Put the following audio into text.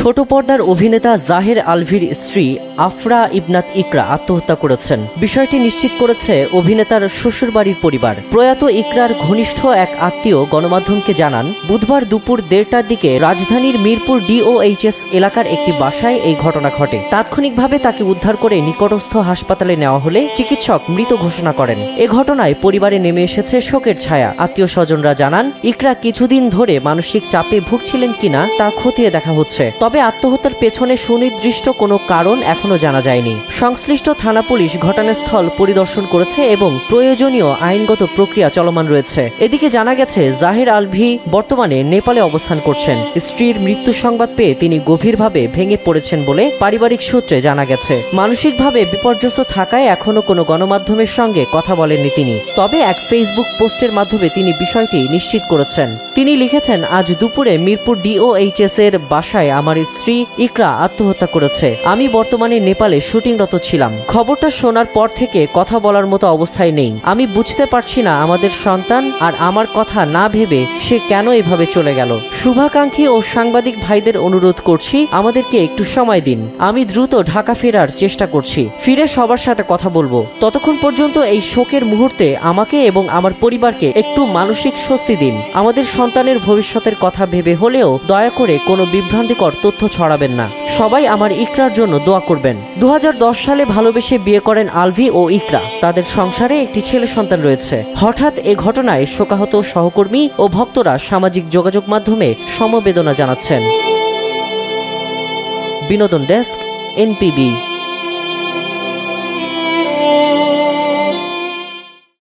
ছোট পর্দার অভিনেতা জাহের আলভির স্ত্রী আফরা ইবনাত ইকরা আত্মহত্যা করেছেন। বিষয়টি নিশ্চিত করেছে অভিনেতার শ্বশুরবাড়ির পরিবার। প্রয়াত ইকরার ঘনিষ্ঠ এক আত্মীয় গণমাধ্যমকে জানান, বুধবার দুপুর 1:30টার দিকে রাজধানীর মিরপুর DOHS এলাকার একটি বাসায় এই ঘটনা ঘটে। তাৎক্ষণিকভাবে তাকে উদ্ধার করে নিকটস্থ হাসপাতালে নেওয়া হলে চিকিৎসক মৃত ঘোষণা করেন। এ ঘটনায় পরিবারে নেমে এসেছে শোকের ছায়া। আত্মীয় স্বজনরা জানান, ইকরা কিছুদিন ধরে মানসিক চাপে ভুগছিলেন কিনা তা খতিয়ে দেখা হচ্ছে। তবে আত্মহত্যার পেছনে সুনির্দিষ্ট কোনো কারণ এখনো জানা যায়নি। সংশ্লিষ্ট থানা পুলিশ ঘটনাস্থল পরিদর্শন করেছে এবং প্রয়োজনীয় আইনগত প্রক্রিয়া চলমান রয়েছে। এদিকে জানা গেছে, জাহের আলভি বর্তমানে নেপালে অবস্থান করছেন। স্ত্রীর মৃত্যু সংবাদ পেয়ে তিনি গভীরভাবে ভেঙে পড়েছেন বলে পারিবারিক সূত্রে জানা গেছে। মানসিকভাবে বিপর্যস্ত থাকায় এখনো কোনো গণমাধ্যমের সঙ্গে কথা বলেননি তিনি। তবে এক ফেসবুক পোস্টের মাধ্যমে তিনি বিষয়টি নিশ্চিত করেছেন। তিনি লিখেছেন, আজ দুপুরে মিরপুর DOHS এর বাসায় আমার স্ত্রী ইকরা আত্মহত্যা করেছে। আমি বর্তমানে নেপালে শুটিংরত ছিলাম। খবরটা শোনার পর থেকে কথা বলার মতো অবস্থায় নেই। আমি বুঝতে পারছি না আমাদের সন্তান আর আমার কথা না ভেবে সে কেন এভাবে চলে গেল। শুভাকাঙ্ক্ষী ও সাংবাদিক ভাইদের অনুরোধ করছি, আমাদেরকে একটু সময় দিন। আমি দ্রুত ঢাকা ফেরার চেষ্টা করছি। ফিরে সবার সাথে কথা বলবো। ততক্ষণ পর্যন্ত এই শোকের মুহূর্তে আমাকে এবং আমার পরিবারকে একটু মানসিক স্বস্তি দিন। আমাদের সন্তানের ভবিষ্যতের কথা ভেবে হলেও দয়া করে কোনো বিভ্রান্তিকর তথ্য ছড়াবেন না। সবাই আমার ইকরার জন্য দোয়া করবেন। 2010 সালে ভালোবেসে বিয়ে করেন আলভি ও ইকরা। তাদের সংসারে একটি ছেলে সন্তান রয়েছে। হঠাৎ এ ঘটনায় শোকাহত সহকর্মী ও ভক্তরা সামাজিক যোগাযোগ মাধ্যমে সমবেদনা জানাচ্ছেন। বিনোদন ডেস্ক, NPB।